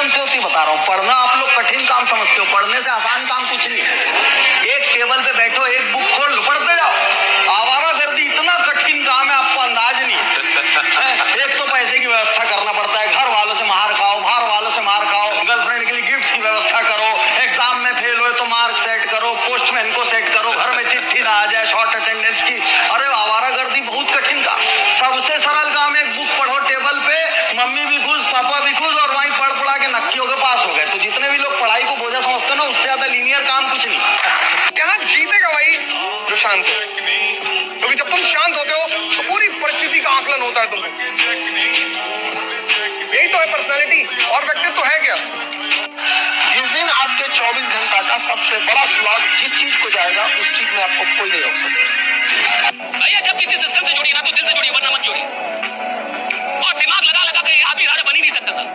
एकदम से होती बता रहा हूँ। पढ़ना आप लोग कठिन काम समझते हो, पढ़ने से आसान काम कुछ नहीं है। एक टेबल पे बैठो, एक बुक खोल लो, पढ़ते जाओ। आवारागर्दी इतना कठिन काम है, आपको अंदाज नहीं। एक तो पैसे की व्यवस्था करना पड़ता है, घर वालों से मार खाओ, बाहर वालों से मार खाओ, गर्लफ्रेंड के लिए गिफ्ट की व्यवस्था करो, एग्जाम में फेल हो तो मार्क सेट करो, पोस्टमैन को सेट करो, घर में चिट्ठी ना आ जाए शॉर्ट अटेंडेंस की। अरे आवारागर्दी बहुत कठिन काम। सबसे सरल काम है, एक बुक पढ़ो टेबल पे, मम्मी भी खुश, पापा भी खुश, और वहीं पढ़ पढ़ा के नक्की होकर पास हो गए। तो जितने भी लोग पढ़ाई को बोझा समझते हो ना, उससे ज्यादा लीनियर काम कुछ नहीं। क्या जीतेगा भाई जो शांत है, क्योंकि जब तुम शांत होते हो तो पूरी परिस्थिति का आकलन होता है तुम्हें। यही तो है पर्सनालिटी, और व्यक्तित्व है क्या? जिस दिन आपके 24 घंटा का सबसे बड़ा स्लॉट जिस चीज को जाएगा, उस चीज में आपको कोई नहीं रोक सकता। भैया जब किसी सिस्टम से जुड़िए ना तो दिल से जुड़िए, वरना मत जुड़िए। और दिमाग लगा लगा के आदमी राजा बन ही नहीं सकता सर।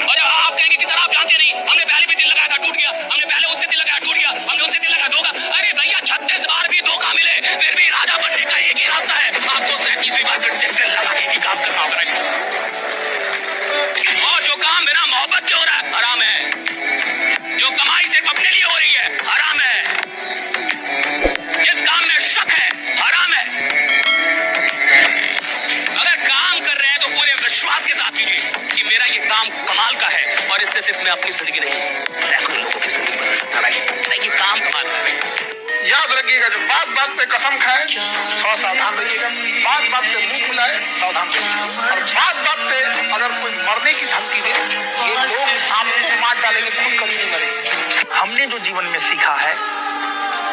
और जब आप कहेंगे कि सर आप जानते नहीं, हमने पहले भी दिल लगाया था टूट गया, हमने पहले उससे दिल लगाया टूट गया, हमने उससे दिल लगाया धोखा। अरे भैया 36 बार भी धोखा मिले फिर भी राजा बनने का एक ही रास्ता है, आपको 37वीं बार फिर से दिल लगा के ही काम करना होगा। और जो काम बिना मोहब्बत के हो रहा है हराम है, जो कमाई से अपने लिए हो रही है हराम है, जिस काम में शक है हराम है। अगर काम कर रहे हैं तो पूरे विश्वास के साथ कीजिए कि मेरा ये काम कमाल का है, और इससे सिर्फ मैं अपनी जिंदगी नहीं सैकड़ों लोगों की जिंदगी बदल सकता है। ये काम कमाल का है। याद रखिएगा, जो बात बात पे कसम खाए थोड़ा सावधान रहिएगा, बात बात पे मुंह फुलाए सावधान रहिएगा, और बात बात पे अगर कोई मरने की धमकी दे, ये लोग आपको मार डालेंगे, खुद कभी नहीं मरेंगे। हमने जो जीवन में सीखा है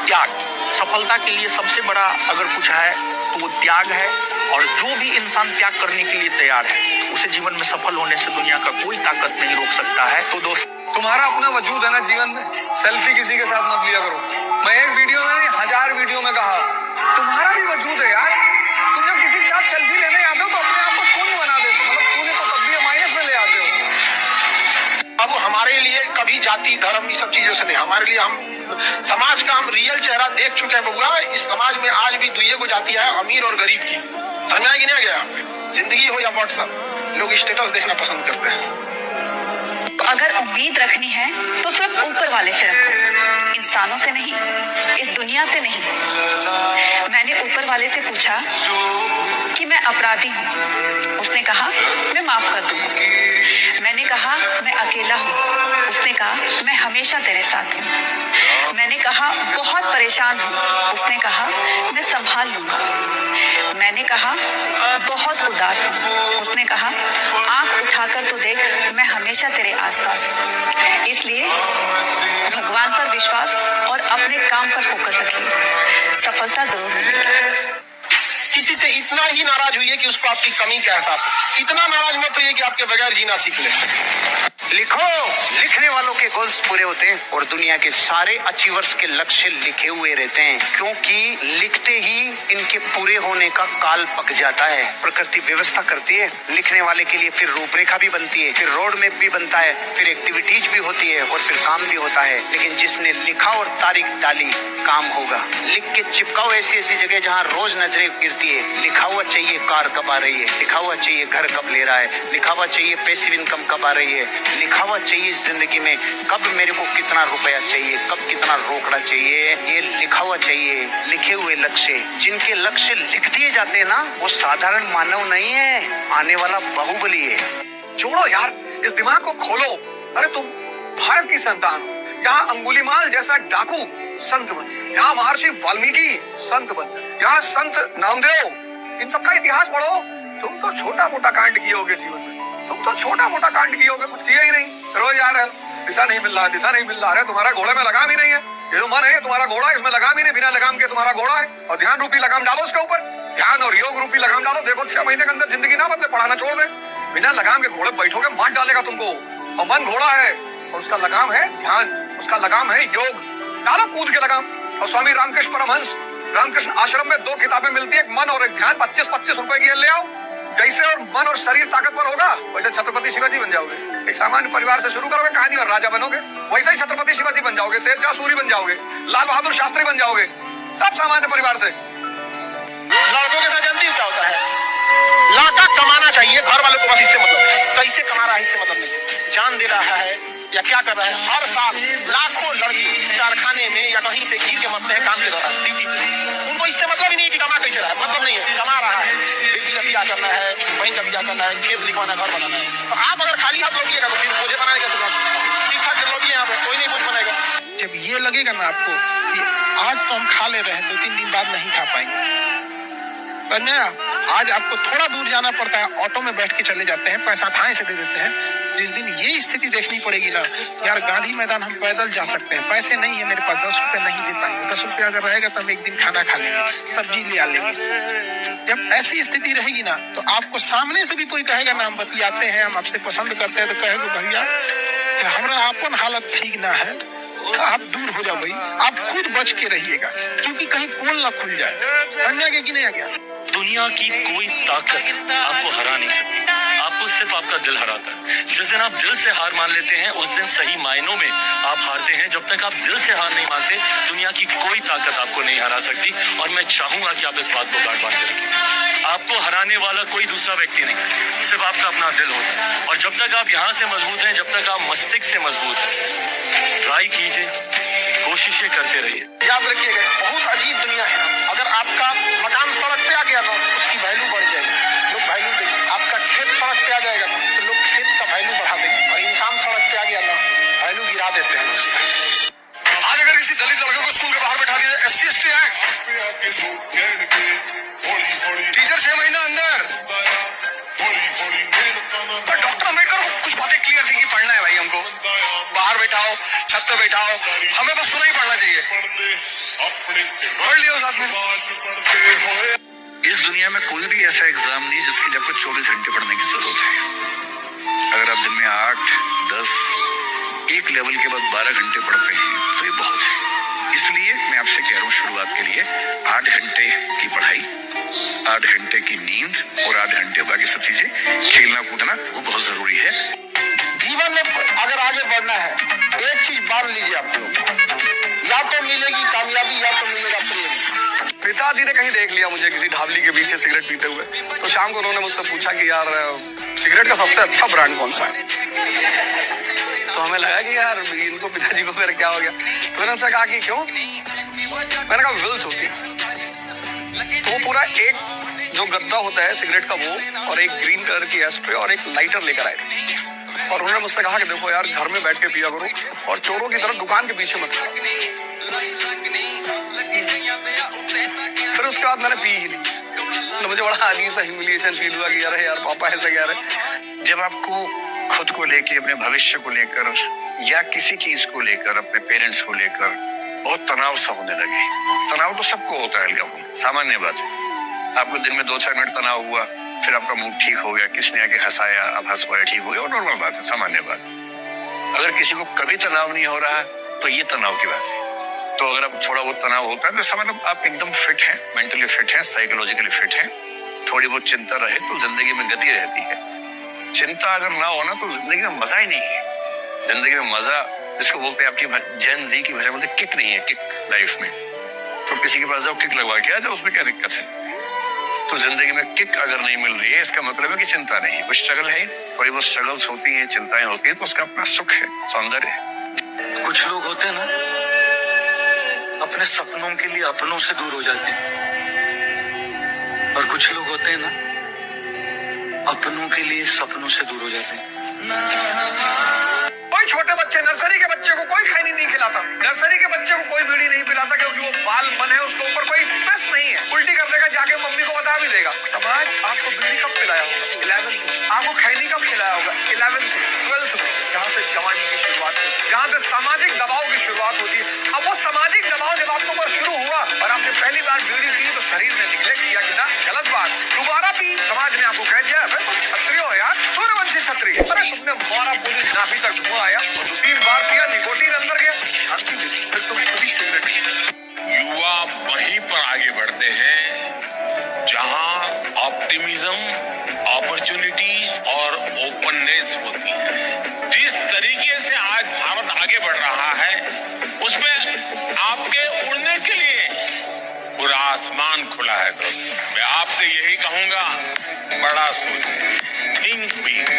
त्याग, सफलता के लिए सबसे बड़ा अगर कुछ है तो वो त्याग है। और जो भी इंसान त्याग करने के लिए तैयार है, उसे जीवन में सफल होने से दुनिया का कोई ताकत नहीं रोक सकता है। तो दोस्त, तुम्हारा अपना वजूद है ना जीवन में, सेल्फी किसी के साथ मत लिया करो। मैं एक वीडियो में नहीं 1000 वीडियो में कहा, तुम्हारा भी वजूद है यार। तुम जब किसी के साथ सेल्फी लेने आते हो तो अपने आप को शून्य बना देते हो, मतलब शून्य को तब भी माइनस में ले आते हो। अब हमारे लिए कभी जाति धर्म ये सब चीजों से नहीं, हमारे लिए हम समाज का हम रियल चेहरा देख चुके हैं बबुआ। इस समाज में आज भी दुइये को जाती है, अमीर और गरीब की। समझ में नहीं गया? जिंदगी हो या व्हाट्सएप, लोग स्टेटस देखना पसंद करते हैं। तो अगर उम्मीद रखनी है तो सिर्फ ऊपर वाले से रखो, इंसानों से नहीं, इस दुनिया से नहीं। मैंने ऊपर वाले से पूछा कि मैं अपराधी हूँ, उसने कहा मैं माफ कर दूंगा। मैंने कहा मैं अकेला हूँ, उसने कहा मैं हमेशा तेरे साथ हूँ। मैंने कहा बहुत परेशान हूँ, उसने कहा मैं संभाल लूंगा। मैंने कहा बहुत उदास हूँ, उसने कहा आंख उठाकर तो देख, मैं हमेशा तेरे आसपास हूँ। इसलिए भगवान पर विश्वास और अपने काम पर फोकस रखिए, सफलता जरूर मिलेगी। किसी से इतना ही नाराज हुई है कि उसको आपकी कमी का एहसास हो, इतना नाराज मत होइए कि आपके बगैर जीना सीख ले। लिखो, लिखने वालों के गोल्स पूरे होते हैं और दुनिया के सारे अचीवर्स के लक्ष्य लिखे हुए रहते हैं, क्योंकि लिखते ही इनके पूरे होने का काल पक जाता है। प्रकृति व्यवस्था करती है, लिखने वाले के लिए फिर रूपरेखा भी बनती है, फिर रोड मैप भी बनता है, फिर एक्टिविटीज भी होती है और फिर काम भी होता है। लेकिन जिसने लिखा और तारीख डाली, काम होगा। लिख के चिपकाओ ऐसी ऐसी जगह जहाँ रोज नजरें गिरती है। लिखा हुआ चाहिए कार कब आ रही है, लिखा हुआ चाहिए घर कब ले रहा है, लिखा हुआ चाहिए पैसिव इनकम कब आ रही है, लिखा हुआ चाहिए जिंदगी में कब मेरे को कितना रुपया चाहिए, कब कितना रोकड़ा चाहिए, ये लिखा हुआ चाहिए। लिखे हुए लक्ष्य, जिनके लक्ष्य लिख दिए जाते हैं ना, वो साधारण मानव नहीं है, आने वाला बाहुबली है। छोड़ो यार, इस दिमाग को खोलो। अरे तुम भारत की संतान हो, यहाँ अंगुलीमाल जैसा डाकू संत बन, यहाँ महर्षि वाल्मीकि संत बन, यहाँ संत नामदेव, इन सबका इतिहास पढ़ो। तुम तो छोटा मोटा कांड किए होगे जीवन में, तुम तो छोटा मोटा कांड किए होगे, कुछ किया ही नहीं। रोज आ रहे हो, दिशा नहीं मिल रहा, दिशा नहीं मिल रहा है, तुम्हारा घोड़े में लगाम ही नहीं है। ये जो मन है तुम्हारा घोड़ा, इसमें लगाम ही नहीं, बिना लगाम के तुम्हारा घोड़ा है। और ध्यान रूपी लगाम डालो उसके ऊपर, ध्यान और योग रूपी लगाम डालो। देखो 6 महीने के अंदर जिंदगी ना बदले, पढ़ाना छोड़ दे। बिना लगाम के घोड़े बैठोगे, मार डालेगा तुमको। और मन घोड़ा है और उसका लगाम है ध्यान, उसका लगाम है योग। डालो कूद के लगाम। और स्वामी रामकृष्ण परमहंस, रामकृष्ण आश्रम में 2 किताबें मिलती है, एक मन और एक ध्यान। 25-25 रुपए की ले आओ। जैसे और मन और शरीर ताकतवर होगा, वैसे छत्रपति शिवाजी बन जाओगे। एक सामान्य परिवार से शुरू करोगे कहानी और राजा बनोगे, वैसे ही छत्रपति शिवाजी बन जाओगे, शेरशाह सूरी बन जाओगे, लाल बहादुर शास्त्री बन जाओगे, सब सामान्य परिवार से। लड़कों के साथ जानती क्या होता है? लड़का कमाना चाहिए, घर वालों को बस इससे मतलब, कैसे कमा रहा है इससे मतलब नहीं, जान दे रहा है या क्या कर रहा है। हर साल लाखों लड़की कारखाने में या कहीं से गिर के मरते हैं काम के दौरान ड्यूटी पे, उनको इससे मतलब ही नहीं कि कमा कैसे रहा है, मतलब नहीं है, कमा रहा है, बेटी का ब्याह करना है, बहन का ब्याह करना है, खेत लिखवाना, घर बनाना है। तो आप अगर खाली हाथ लौटिएगा तो फिर बोझे बनाने का ठीक ठाक लौटिए, यहाँ पे कोई नहीं बोझ बनाएगा। जब ये लगेगा ना आपको कि आज तो हम खा ले रहे हैं, 2-3 दिन बाद नहीं खा पाएंगे, आज आपको थोड़ा दूर जाना पड़ता है, ऑटो में बैठ के चले जाते हैं, पैसा थाए से दे देते हैं। जिस दिन ये स्थिति देखनी पड़ेगी ना, यार गांधी मैदान हम पैदल जा सकते हैं, पैसे नहीं है मेरे पास, 10 रुपए नहीं दे पाएंगे, 10 रुपये अगर रहेगा तो हम एक दिन खाना खा लेंगे, सब्जी ले आ लेंगे। जब ऐसी स्थिति रहेगी ना, तो आपको सामने से भी कोई कहेगा ना हम बतियाते हैं, हम आपसे पसंद करते हैं, तो कहेगा भैया हमारा अपन हालत ठीक ना है, आप दूर हो जाओ भाई, आप खुद बच के रहिएगा, क्योंकि कहीं पोल ना खुल जाए। समझा गया कि नहीं आ गया? दुनिया की कोई ताकत आपको हरा नहीं सकती, आपको सिर्फ आपका दिल हराता है। जिस दिन आप दिल से हार मान लेते हैं, उस दिन सही मायनों में आप हारते हैं। जब तक आप दिल से हार नहीं मानते, दुनिया की कोई ताकत आपको नहीं हरा सकती। और मैं चाहूंगा कि आप इस बात को गांठ बांध के रखें। आपको हराने वाला कोई दूसरा व्यक्ति नहीं, सिर्फ आपका अपना दिल होता है। और जब तक आप यहाँ से मजबूत हैं, जब तक आप मस्तिष्क से मजबूत हैं, ट्राई कीजिए, कोशिशें करते रहिए। याद रखिएगा, बहुत अजीब दुनिया है। अगर आपका मकान सड़क पे आ गया ना, उसकी वैल्यू बढ़ जाएगी, लोग वैल्यू देंगे। आपका खेत सड़क पे आ जाएगा ना, तो लोग खेत का वैल्यू बढ़ा देंगे। और इंसान सड़क पे आ गया ना, वैल्यू गिरा देते हैं उसका। आज अगर किसी दलित लड़के को स्कूल के बाहर बैठा दिया, SC/ST एक्ट, टीचर 6 महीना अंदर। पर डॉक्टर अम्बेडकर को कुछ बातें क्लियर थी कि पढ़ना है भाई, हमको बाहर बैठाओ, छत पे बैठाओ, हमें बस सुना ही पढ़ना चाहिए। पढ़ लिया साथ में। इस दुनिया में कोई भी ऐसा एग्जाम नहीं जिसके लिए आपको 24 घंटे पढ़ने की जरूरत है। अगर आप दिन में 8, 10, एक लेवल के बाद 12 घंटे पढ़ते हैं तो ये बहुत है। इसलिए मैं आपसे कह रहा हूँ, शुरुआत के लिए 8 घंटे की पढ़ाई, 8 घंटे की नींद और 8 घंटे बाकी सब चीजें, खेलना कूदना, वो बहुत जरूरी है। जीवन में अगर आगे बढ़ना है, एक चीज मान लीजिए आप लोग, या तो मिलेगी कामयाबी या तो मिलेगा प्रेम। पिताजी ने कहीं देख लिया मुझे किसी ढाबली के पीछे सिगरेट पीते हुए, तो शाम को उन्होंने मुझसे पूछा कि यार सिगरेट का सबसे अच्छा ब्रांड कौन सा है। तो हमें लगा कि यार इनको, पिताजी को फिर क्या हो गया। तो मैंने उनसे कहा कि क्यों, मैंने कहा विल्स होती है। तो वो पूरा एक जो गद्दा होता है सिगरेट का, वो और एक ग्रीन कलर की एस्ट्रे और एक लाइटर लेकर आए थे। और उन्होंने मुझसे कहा कि देखो यार, घर में बैठ के पिया करो और चोरों की तरह दुकान के पीछे मत करो। फिर उसके बाद मैंने पी ही नहीं। तो मुझे बड़ा अजीब सा ह्यूमिलिएशन फील हुआ कि यार पापा ऐसा कह रहे। जब आपको खुद को लेकर, अपने भविष्य को लेकर या किसी चीज को लेकर, अपने पेरेंट्स को लेकर बहुत तनाव सा होने लगे, तनाव तो सबको होता है, सामान्य बात है। आपको दिन में 2-4 मिनट तनाव हुआ, फिर आपका मूड ठीक हो गया, किसने आके हंसाया, आप हंस पाए, ठीक हो गया, और नॉर्मल बात है, सामान्य बात। अगर किसी को कभी तनाव नहीं हो रहा तो ये तनाव की बात है। तो अगर आप थोड़ा बहुत तनाव होता है तो समझ लो आप एकदम फिट हैं, मेंटली फिट हैं, साइकोलॉजिकली फिट हैं। थोड़ी बहुत चिंता रहे तो जिंदगी में गति रहती है। चिंता अगर ना हो ना तो जिंदगी में मजा ही नहीं है। जिंदगी में मजा, जिसको बोलते हैं आपकी जेन जी की भाषा बोलते हैं किक नहीं है, किक लाइफ में। तो किसी के पास जाओ, किक लगवा के आ जाओ, उसमें क्या दिक्कत है। तो जिंदगी में किक अगर नहीं मिल रही है, इसका मतलब है कि चिंता नहीं है, कुछ स्ट्रगल है। थोड़ी बहुत स्ट्रगल्स होती हैं, चिंताएं होती है, तो उसका अपना सुख है, सौंदर्य है। कुछ लोग होते हैं ना, अपने सपनों के लिए अपनों से दूर हो जाते हैं, और कुछ लोग होते हैं ना, अपनों के लिए सपनों से दूर हो जाते हैं। कोई छोटे बच्चे, नर्सरी के बच्चे को कोई खैनी नहीं खिलाता, नर्सरी के बच्चे को कोई बीड़ी नहीं पिलाता, क्योंकि वो बाल मन है, उसके ऊपर कोई स्ट्रेस नहीं है। उल्टी कर देगा, जाके मम्मी को बता भी देगा। समाज आपको बीड़ी कब पिलाया होगा? 11th में। आपको खैनी कब खिलाया होगा? 11th में, 12th में, जहाँ से जवानी की शुरुआत होती है, जहाँ से सामाजिक दबाव की शुरुआत होती है। अब वो सामाजिक दबाव जब आपके ऊपर शुरू हुआ और आपने पहली बार बीड़ी पी, तो शरीर ने निगलेक्ट किया कि ना, गलत बात। दोबारा पी, समाज ने आपको कह दिया तुम क्षत्रिय हो यार, सूर्यवंशी क्षत्रिय। अरे तुमने मारा, पूरी नाभि तक धुआं आया, 2-3 बार पिया, निकोटीन अंदर गया, शांति मिली, फिर तुम खुद ही सिगरेट। युवा वहीं पर आगे बढ़ते हैं जहां ऑप्टिमिज्म, अपॉर्चुनिटीज और ओपननेस होती है। जिस तरीके से आज भारत आगे बढ़ रहा है, उसमें आपके उड़ने के लिए पूरा आसमान खुला है। दोस्तों, मैं आपसे यही कहूंगा बड़ा सोचें, थिंक बिग।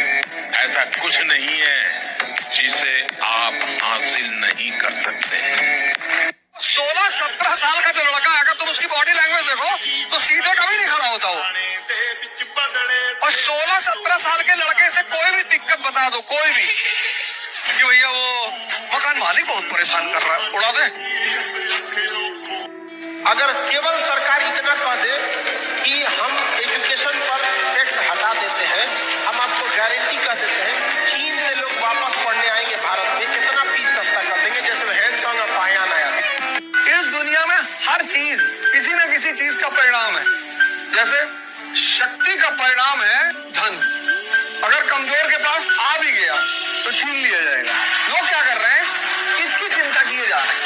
ऐसा कुछ नहीं है जिसे आप हासिल नहीं कर सकते। 16-17 साल का जो लड़का है, अगर तुम उसकी बॉडी लैंग्वेज देखो तो सीधे कभी नहीं खड़ा होता हो। और 16-17 साल के लड़के से कोई भी दिक्कत बता दो, कोई भी, कि भैया वो मकान मालिक बहुत परेशान कर रहा है, उड़ा दे। अगर केवल सरकार इतना कह दे कि हम एजुकेशन पर टैक्स हटा देते हैं, हम आपको गारंटी कर देते हैं चीन से लोग वापस पढ़ने आएंगे भारत में, कितना फीस सस्ता कर देंगे, जैसे हैंडसॉन्ग और पायान आया था। इस दुनिया में हर चीज किसी न किसी चीज का परिणाम है। जैसे शक्ति का परिणाम है धन। अगर कमजोर के पास आ भी गया तो छीन लिया जाएगा। लोग क्या कर रहे हैं, इसकी चिंता किए जा रहे हैं,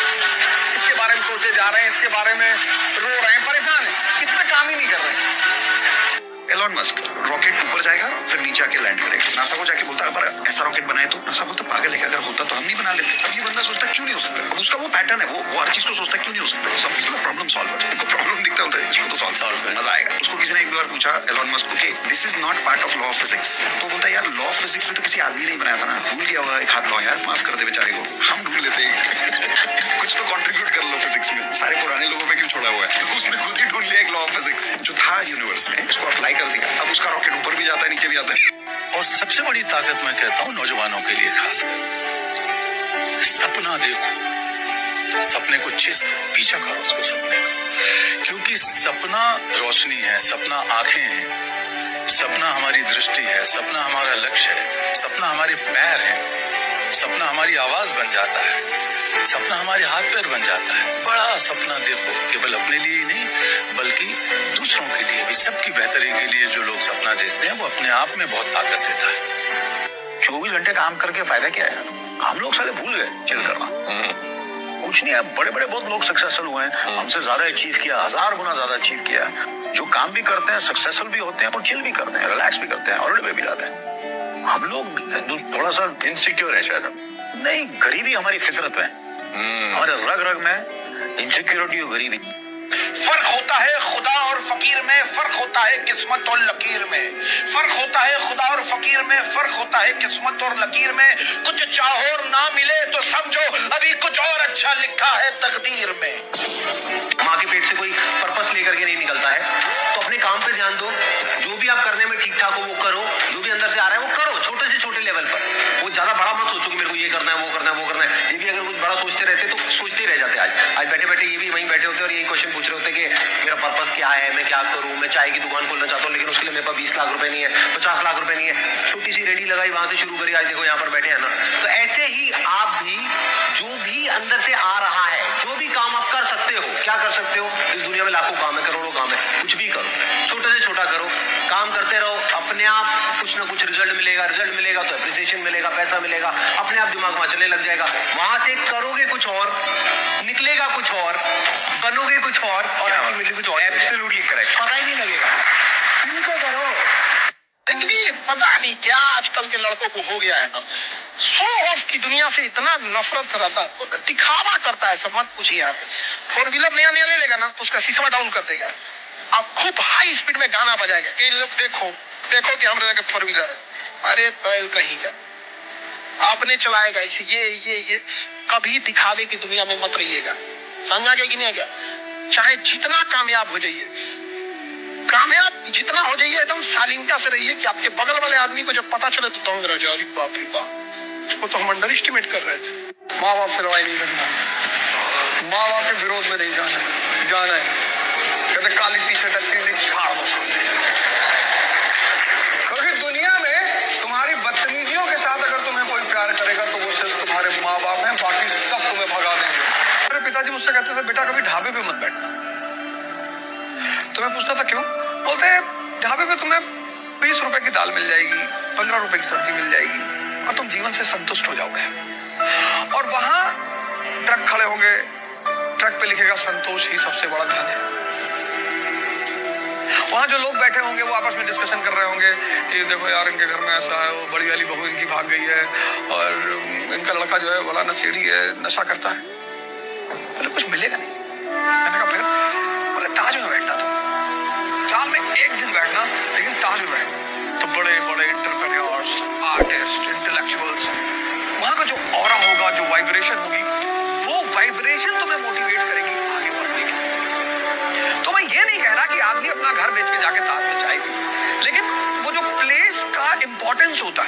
इसके बारे में सोचे जा रहे हैं, इसके बारे में रो रहे हैं, परेशान है, इस पे काम ही नहीं कर रहे। एलॉन मस्क रॉकेट ऊपर जाएगा फिर नीचे आके लैंड करेगा। नासा को जाके बोलता है पर ऐसा रॉकेट बनाए तो नासा बोलता पागल है, अगर होता तो हम नहीं बना लेते। अब ये बंदा सोचता क्यों नहीं हो सकता, अब उसका वो पैटर्न है, वो हर चीज को सोचता क्यों नहीं हो सकता। सब प्रॉब्लम सॉल्वर, उनको प्रॉब्लम दिखता होता है, इसको तो सॉल्व कर मजा आएगा। उसको किसी ने एक बार पूछा एलॉन मस्क को कि this is not part of law of physics, तो बोलता है यार लॉ ऑफ फिजिक्स में तो किसी आदमी ने ही बनाया था ना, भूल गया हुआ एक हाथ लॉ, यार माफ कर दे बेचारे को, हम ढूंढ लेते हैं। कुछ तो कंट्रीब्यूट कर लो फिजिक्स में, सारे पुराने लोगों पे क्यों छोड़ा हुआ है। तो उसने खुद ही ढूंढ लिया एक लॉ ऑफ फिजिक्स जो था यूनिवर्स में, उसको अप्लाई कर दिया। अब उसका रॉकेट ऊपर भी जाता है नीचे भी आता है। और सबसे बड़ी ताकत मैं कहता हूं नौजवानों के लिए खासकर, सपना देखो, सपने को चेस करो, पीछा करो उसको सपने का, क्योंकि सपना रोशनी है, सपना आंखें हैं, सपना हमारी दृष्टि है, सपना हमारा लक्ष्य है, सपना हमारे पैर है, सपना हमारी आवाज बन जाता है, सपना हमारे हाथ पैर बन जाता है। बड़ा सपना देखो, केवल अपने लिए ही नहीं बल्कि दूसरों के लिए भी, सबकी बेहतरी के लिए जो लोग सपना देखते हैं वो अपने आप में बहुत ताकत देता है। 24 घंटे काम करके फायदा क्या है, हम लोग साले भूल गए चिल करना। कुछ नहीं है, बड़े बड़े बहुत लोग सक्सेसफुल हुए हैं, हमसे ज्यादा अचीव किया, 1000 गुना ज्यादा अचीव किया, जो काम भी करते हैं सक्सेसफुल भी होते हैं और चिल भी करते हैं, रिलैक्स भी करते हैं, हॉलिडे पे भी जाते हैं। हम लोग थोड़ा सा इनसिक्योर है शायद, नहीं गरीबी हमारी फितरत में, हमारे रग रग में इनसिक्योरिटी और गरीबी। फर्क होता है खुदा और फकीर में, फर्क होता है किस्मत और लकीर में, फर्क होता है खुदा और फकीर में, फर्क होता है किस्मत और लकीर में। कुछ चाहो और ना मिले तो समझो अभी कुछ और अच्छा लिखा है तकदीर में। माँ के पेट से कोई पर्पस लेकर के नहीं निकलता है, तो अपने काम पे ध्यान दो, जो भी आप करने में ठीक ठाक हो वो करो, जो भी अंदर से आ रहा है वो करो, छोटे से छोटे लेवल पर। वो ज्यादा बड़ा मत सोचो कि मेरे को ये करना है, वो करना है, वो करना है। ये भी अगर कुछ बड़ा सोचते रहते तो सोचते ही रह जाते। आज बैठे बैठे ये भी वहीं बैठे होते और यही क्वेश्चन पूछ रहे होते कि मेरा पर्पस क्या है, मैं क्या करूं, मैं चाय की दुकान खोलना चाहता हूँ लेकिन उसके लिए मेरे पास 20 लाख रुपए नहीं है, 50 लाख रुपए नहीं है, छोटी सी रेडी लगाई वहां से शुरू करी, आज देखो यहाँ पर बैठे हैं ना। तो ऐसे ही आप भी जो भी अंदर से आ रहा है, जो भी काम आप कर सकते हो, क्या कर सकते हो, इस दुनिया में लाखों काम है, करोड़ों काम है, कुछ भी करो, छोटे से छोटा करो, काम करते रहो, अपने आप कुछ ना कुछ रिजल्ट मिलेगा, रिजल्ट मिलेगा तो एप्रिसिएशन मिलेगा, पैसा मिलेगा, अपने आप दिमाग वहां चलने लग जाएगा, वहां से करोगे कुछ और, निकलेगा कुछ और, बनोगे कुछ और अल्टीमेटली कुछ और। एब्सोल्युटली करेक्ट, पता ही नहीं लगेगा, इनको करो। लेकिन ये पता नहीं क्या आजकल के लड़कों को हो गया है ना, शो ऑफ की दुनिया से इतना नफरत रहता है, तो दिखावा करता है, सब मत पूछिए आप। 4 व्हीलर नया नया ले लेगा ना तो उसका शीशा डाउन कर देगा, आप खूब हाई स्पीड में गाना बजाएगा कि लोग देखो देखो कि हम 4 व्हीलर है। अरे बैल कहीं का, आपने चलाएगा इसे, ये कभी दिखावे की दुनिया में मत रहिएगा, समझा गया कि नहीं गया। चाहे जितना कामयाब हो जाइए, कामयाब जितना हो जाइए, एकदम शालीनता से रहिए कि आपके बगल वाले आदमी को जब पता चले तो दंग रह जाओ, बाप रे बाप, उसको तो हम अंडर एस्टिमेट कर रहे थे। माँ बाप से लड़ाई नहीं करना, माँ बाप के विरोध में नहीं जाना है, कहते काली टी शर्ट अच्छी नहीं, छाड़ दो। क्योंकि दुनिया में तुम्हारी बदतमीजियों के साथ अगर तुम्हें कोई प्यार करेगा तो वो सिर्फ तुम्हारे माँ बाप हैं, बाकी सब तुम्हें भगा देंगे। मेरे पिताजी मुझसे कहते थे बेटा कभी ढाबे पे मत बैठना। तो मैं पूछता था क्यों, बोलते ढाबे पे तुम्हें 20 रुपए की दाल मिल जाएगी, 15 रुपए की सब्जी मिल जाएगी और तुम जीवन से संतुष्ट हो जाओगे। और वहां ट्रक खड़े होंगे, ट्रक पे लिखेगा संतोष ही सबसे बड़ा धन है। वहां जो लोग बैठे होंगे वो आपस में डिस्कशन कर रहे होंगे कि देखो यार इनके घर में ऐसा है, वो बड़ी वाली बहू इनकी भाग गई है और इनका लड़का जो है बोला नशेड़ी है, नशा करता है। बोले कुछ मिलेगा नहीं। मैंने कहा फिर, बोले ताज में बैठना, तो साल में एक दिन बैठना, लेकिन ताज में बैठना। तो बड़े बड़े एंटरप्रेन्योर्स, आर्टिस्ट, इंटेलेक्चुअल्स, वहां का जो ऑरा होगा, जो वाइब्रेशन होगी, वो वाइब्रेशन तुम्हें मोटिवेट करेगी आगे बढ़ने के लिए। तो मैं ये नहीं कह रहा कि आदमी अपना घर बेच के जाके ताज में चाय पी, लेकिन वो जो प्लेस का इंपॉर्टेंस होता है